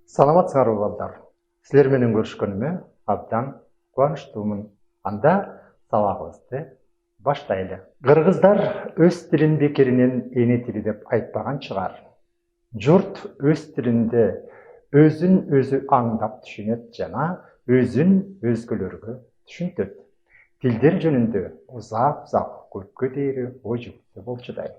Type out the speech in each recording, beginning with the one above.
Саламатсыңарбы балдар. Силер менен көрүшкөнүмө абдан кубанычтуумун. Анда сабагыбызды баштайлы. Кыргыздар өз тилин бекеринен эне тили деп айтпаган чыгар. Журт өз тилинде өзүн өзү аңдап түшүнөт жана өзүн өзгөлөргө түшүнтөт. Тилдер жөнүндө узак көпкө дейри ой жүгүртсө болчудай,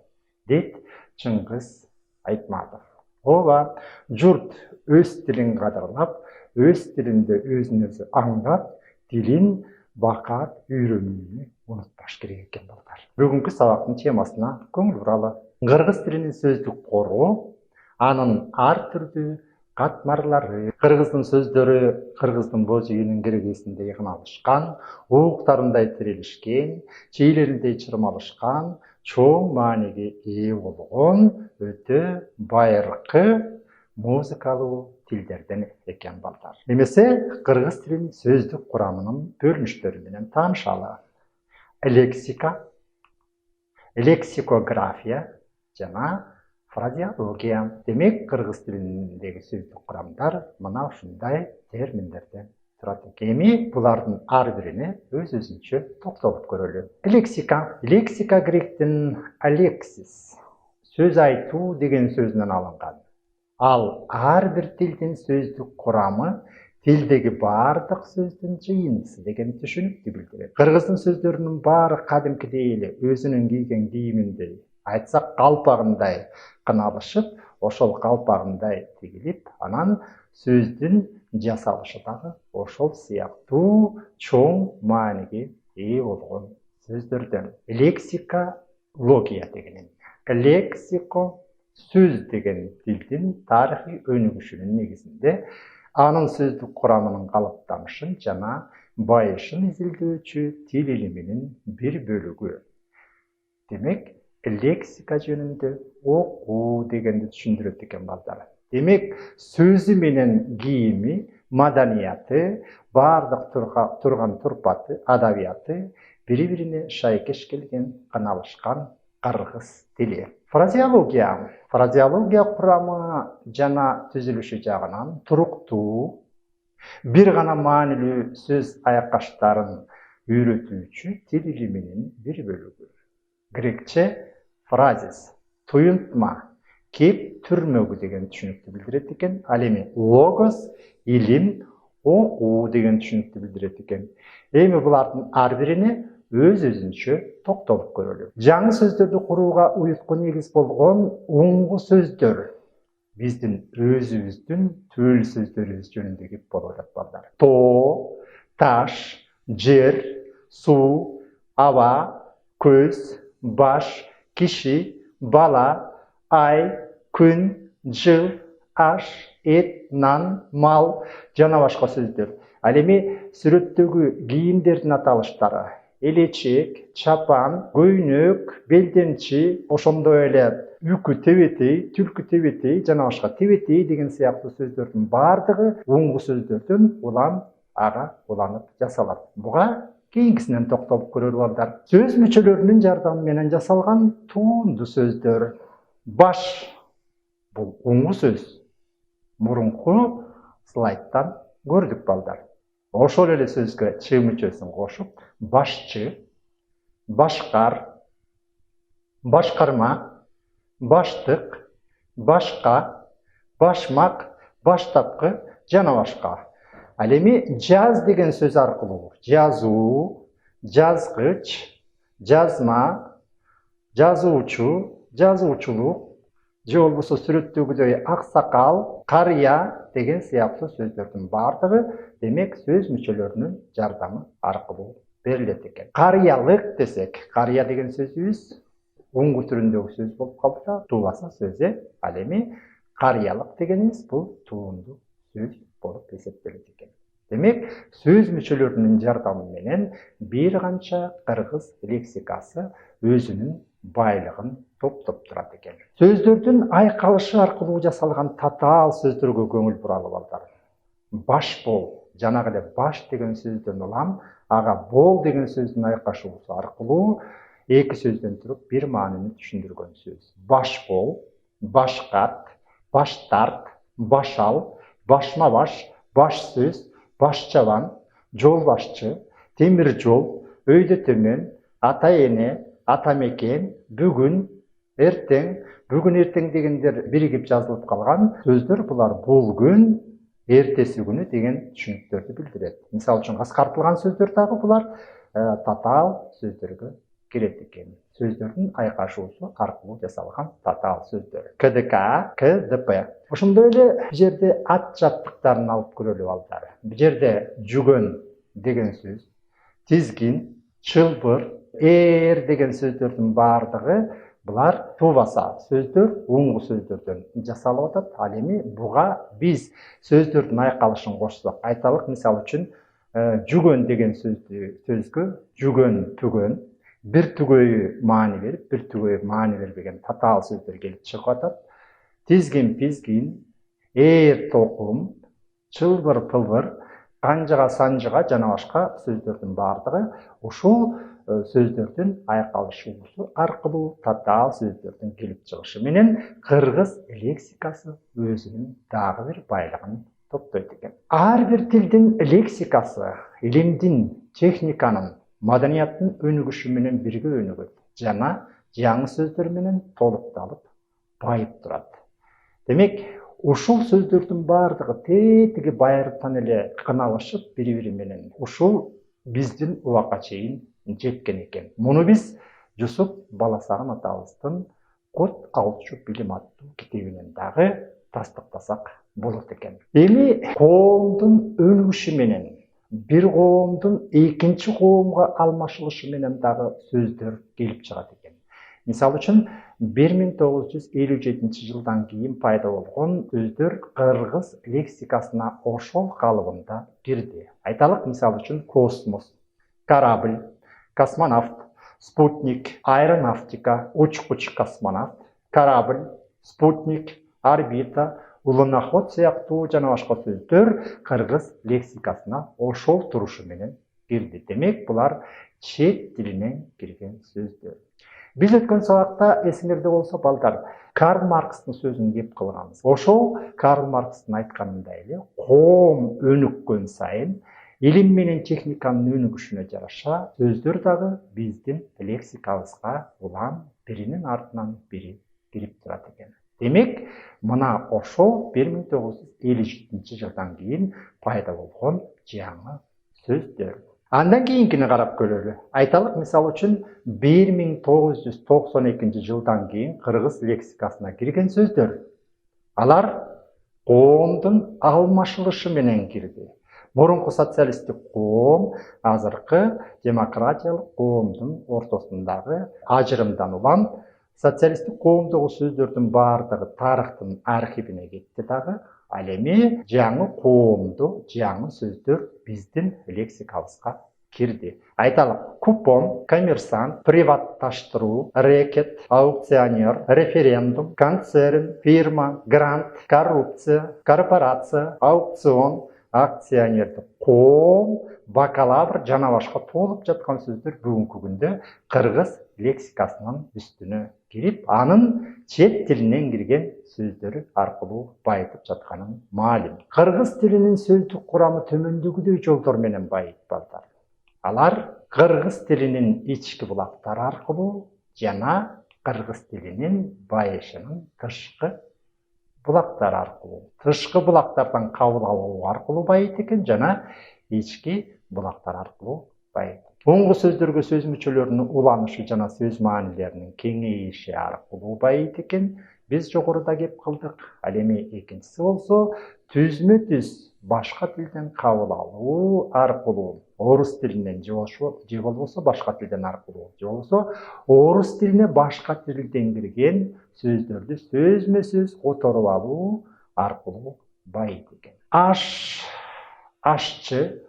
дейт Чыңгыз Айтматов. Ооба, журт өз тилин кадырлап, өз тилинде өзүн өзү аңдап, тилин бакат, үйрөнүүнү унутпаш керек экен балдар. Бүгүнкү сабактын темасына көңүл буралы. Кыргыз тилинин сөздүк кору, анын ар түрдүү катмарлары, кыргыздын сөздөрү кыргыздын боз үйүнүн киргизиндей кыналышкан, угуктарындай тирелишкен, чейлериндей чырмалышкан, чоң мааниге ээ болгон өтө байыркы музыкалуу тилдерден экен балдар. Немесе кыргыз тилинин сөздүк курамынын бөлүнүштөрү менен таанышалы. Лексика, лексикография жана фразеология. Демек, кыргыз тилиндеги сөздүк курамдар мына ушундай терминдерден турат экен. Эми булардын ар бирине өз-өзүнчө токтолуп көрөлү. Лексика. Лексика гректин алексис, сөз айтуу деген сөзүнөн алынган. Ал ар бир тилдин сөздүк курамы тилдеги бардык сөздүн жыйындысы деген түшүнүктү билдирет. Кыргыздын сөздөрүнүн баары кадимкидей эле өзүнүн кийген кийиминдей, айтсак калпагындай кыналышып, ошол калпагындай тигилип, анан сөздүн жасалышы дагы ошол сыяктуу чоң мааниге ээ болгон сөздөрдөн. Лексикология дегенин. Лексико сөз деген тилдин тарыхый өнүгүшүнүн негизинде анын сөздүк курамынын калыптанышын жана байышын изилдөөчү тил илиминин бир бөлүгү. Демек, лексика жөнүндө окуу дегенди түшүндүрөт экен балдар. Демек, сөзү менен кийими, маданияты, бардык турган турпаты, адабияты бири-бирине шайкеш келген, кыналышкан кыргыз тили. Фразеология. Фразеология курамы жана түзүлүшү жагынан туруктуу, бир гана маанилүү сөз айкаштарын үйрөтүүчү тил илиминин бир бөлүгү. Грекче фразис, туюнтма, кеп түрмөгү деген түшүнүктү билдирет экен. Ал эми логос, илим, окуу деген түшүнүктү билдирет экен. Эми булардын ар бирине өз-өзүнчө токтолуп көрөлү. Жаңы сөздөрдү курууга уютку негиз болгон уңгу сөздөр биздин өзүбүздүн төл сөздөрүбүз жөнүндө кеп болуп атат балдар. Тоо, таш, жер, суу, аба, көз, баш, киши, бала, ай, күн, жыл, аш, эт, нан, мал жана башка сөздөр. Ал эми сүрөттөгү кийимдердин аталыштары элечек, чапан, көйнөк, белдемчи, ошондой эле үкү тебетей, түлкү тебетей жана башка тебетей деген сыяктуу сөздөрдүн бардыгы уңгу сөздөрдөн уланып жасалат. Буга кийинкисинен токтолуп көрөлү балдар. Сөз мүчөлөрүнүн жардамы менен жасалган туунду сөздөр. Баш бул уңгу сөз. Мурунку слайдтан көрдүк балдар. Ошол эле сөзгө чы мүчөсүн кошуп, башчы, башкар, башкарма, баштык, башка, башмак, баштапкы жана башка. Ал эми жаз деген сөз аркылуу жазуу, жазгыч, жазма, жазуучу, жазуучулук, же болбосо сүрөттөгүдөй аксакал, карыя деген сыяктуу сөздөрдүн бардыгы демек сөз мүчөлөрүнүн жардамы аркылуу берилет экен. Карыялык десек, карыя деген сөзүбүз уңгу түрүндөгү сөз болуп калса, тууласа сөзү, ал эми карыялык дегенибиз бул туунду сөз болуп эсептелет экен. Демек, сөз мүчөлөрүнүн жардамы менен бир канча кыргыз лексикасы өзүнүн байлыгын топтоп турат экен. Сөздөрдүн айкалышы аркылуу жасалган татаал сөздөргө көңүл буралы балдар. Баш бол, жанагы эле баш деген сөздөн улам, ага бол деген сөздүн айкашуусу аркылуу эки сөздөн туруп бир маанини түшүндүргөн сөз. Баш бол, башкат, баштарт, башал, башма баш сөз, баш жабан, жол башчы, темір жол, өйді төмен, ата ене, ата мекен, бүгін, ертең, бүгін ертең дегендер бірігіп жазылып қалған сөздер. Бұлар бұл күн, ертесі күні деген түсініктерді білдіреді. Мысалы үшін қысқартылған сөздер тағы бұлар татал сөздерге келеді екен. Сөздердің айқашуысы арқылы жасалған татал сөздер. КДК, КДП. Ошондой эле бул жерде ат жаттыктарын алып көрөлү балдар. Бул жерде жүгөн деген сөз, тизгин, чылбыр, деген сөздөрдүн баардыгы бұлар тубаса сөздер, оңғы сөздерден жасалып атат. Ал эми буга биз сөздөрдүн айкалышын кошсок, айталык, мисалы үчүн жүгөн деген сөзгө жүгөн, түгөн, бир түгөйү маани берип, бир түгөйү маани бербеген татаал сөздөр келип чыгып атат. Тизгин, пизгин, тоқум, чылбыр, пылбыр, канжыга, санжыга жана башка сөздөрдүн баардыгы ушул сөздөрдүн айкалышуусу аркылуу татаал сөздөрдүн келип чыгышы менен кыргыз лексикасы өзүнүн дагы бир байлыгын топтойт экен. Ар бир тилдин лексикасы илимдин, техниканын, маданияттын өнүгүшү менен бирге өнүгөт жана жаңы сөздөр менен толукталып байып турат. Демек, ушул сөздөрдүн баардыгы тетиги байыртан эле кыналышып бири-бири менен ушул биздин убакка чейин жеткен экен. Муну биз Жусуп Баласагын атабыздын Кот Алчу билим аттуу китебинен дагы тастыктасак болот экен. Эми коомдун өнүгүшү менен бир коомдун экинчи коомго алмашылышы менен дагы сөздөр келип чыгат экен. Мисалы үчүн 1957 жылдан кийин пайда болгон сөздөр кыргыз лексикасына ошол калыбында кирди. Айталык, мисалы үчүн космос, корабль, космонавт, спутник, аэронавтика, учкуч космонавт, корабль, спутник, орбита, улуноход сыяктуу жана башка сөздөр кыргыз лексикасына ошол турушу менен кирди. Демек, булар чет тилинен кирген сөздөр. Биз өткөн сабакта эсиңерде болсо балдар, Карл Маркстын сөзүн кеп кылганбыз. Ошол Карл Маркстын айтканындай эле, коом өнүккөн сайын илим менен техниканын өнүгүшүнө жараша сөздөр дагы биздин лексикабызга улам биринин артынан бири кирип турат экен. Демек, мына ошол 1957 жылдан кийин пайда болгон жаңы сөздөр. Андан кийинкини карап көрөлү. Айталык, мисалы үчүн 1992 жылдан кийин кыргыз лексикасына кирген сөздөр. Алар коомдун алмашылышы менен кирди. Мурунку социалисттик коом азыркы демократиялык коомдун ортосундагы ажырымдан улам социалисттик коомдогу сөздөрдүн баардыгы тарыхтын архивине кетти дагы. Ал эми жаңы коомдо жаңы сөздөр биздин лексикабызга кирди. Айталык, купон, коммерсант, приватташтыруу, рекет, аукционер, референдум, концерн, фирма, грант, коррупция, корпорация, аукцион, акционердик коом, бакалавр жана башка толуп жаткан сөздөр бүгүнкү күндө кыргыз лексикасынын үстүнө кирип, анын чет тилинен кирген сөздөрү аркылуу байытып жатканын маалим. Кыргыз тилинин сөздүк курамы төмөндөгүдөй жолдор менен байыйт балдар. Алар кыргыз тилинин ички булактары аркылуу жана кыргыз тилинин байышынын тышкы булактары аркылуу. Тышкы булактардан кабыл алуу аркылуу байыйт экен жана ички булактар аркылуу байыйт. Оңгу сөздөргө сөз мүчөлөрүнүн уланышы жана сөз маанилеринин кеңейиши аркылуу байыйт экен. Биз жогоруда кеп кылдык. Ал эми экинчиси болсо түзмө-түз башка тилден кабыл алуу аркылуу, орус тилинен же болбосо башка тилден аркылуу, же болбосо орус тилине башка тилден кирген сөздөрдү сөзмө-сөз которуп алуу аркылуу байыйт экен. Аш, ашчы,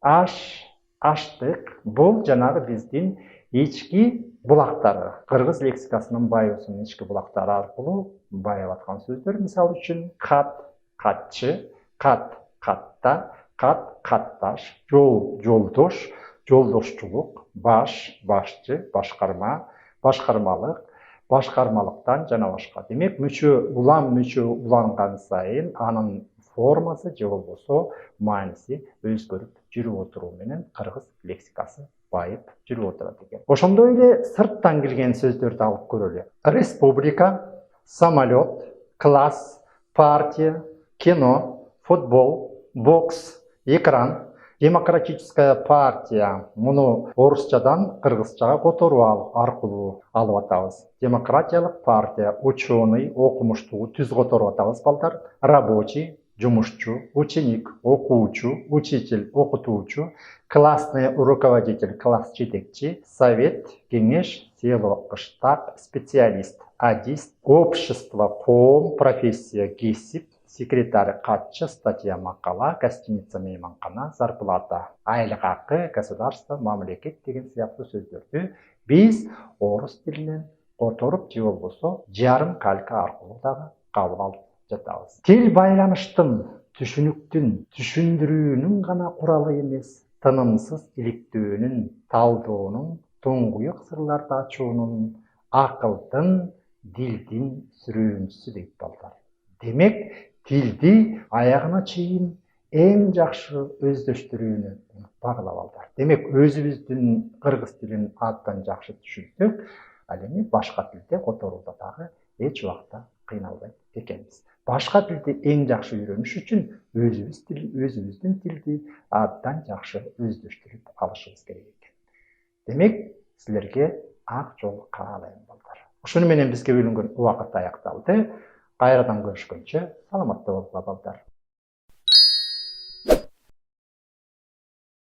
аштык, бул жанагы биздин ички булактары, кыргыз лексикасынын байуусунун ички булактары аркылуу байып аткан сөздөр. Мисалы үчүн кат, катчы, кат, катта, кат, катташ, жол, жолдош, жолдошчулук, баш, башчы, башкарма, башкармалык, башкармалыктан жана башка. Демек, мүчө уланган сайын анын формасы же болбосо мааниси өзгөрүп жүрүп отуруу менен кыргыз лексикасы байып жүрүп отурат экен. Ошондой эле сырттан келген сөздөрдү алып көрөлү. Республика, самолет, класс, партия, кино, футбол, бокс, экран. Демократическая партия. Муну орусчадан кыргызчага которуу аркылуу алып атабыз. Демократиялык партия. Ученый, окумуштуу түз которуп атабыз балдар. Рабочий, жумушчу, ученик, окуучу, учитель, окутуучу, классный руководитель, класс жетекчи, совет, кеңеш, село, штаб, специалист, адист, общество, коом, профессия, кесип, секретарь, катчы, статья, макала, гостиница, мейманкана, зарплата, айлык акы, государство, мамлекет деген сыяктуу сөздөрдү биз орус тилинен которуп же болбосо жарым калька аркылуу дагы кабыл алып жатабыз. Тил байланыштын, түшүнүктүн, түшүндүрүүнүн гана куралы эмес, тынымсыз иликтөөнүн, талдоонун, туңгуюк сырларды ачуунун, акылдын, дилдин сүрөөнчүсү дейт балдар. Демек, тилди аягына чейин эң жакшы өздөштүрүүнү унутпагыла балдар. Демек, өзүбүздүн кыргыз тилин абдан жакшы түшүнсөк, ал эми башка тилде которууда дагы эч убакта кыйналбайт экенбиз. Башка тилди эң жакшы үйрөнүш үчүн өзүбүздүн тилди абдан жакшы өздөштүрүп алышыбыз керек экен. Демек, силерге ак жол каалайм балдар. Ошону менен бизге бөлүнгөн убакыт аякталды. Кайрадан көрүшкөнчө саламатта болуңуздар балдар.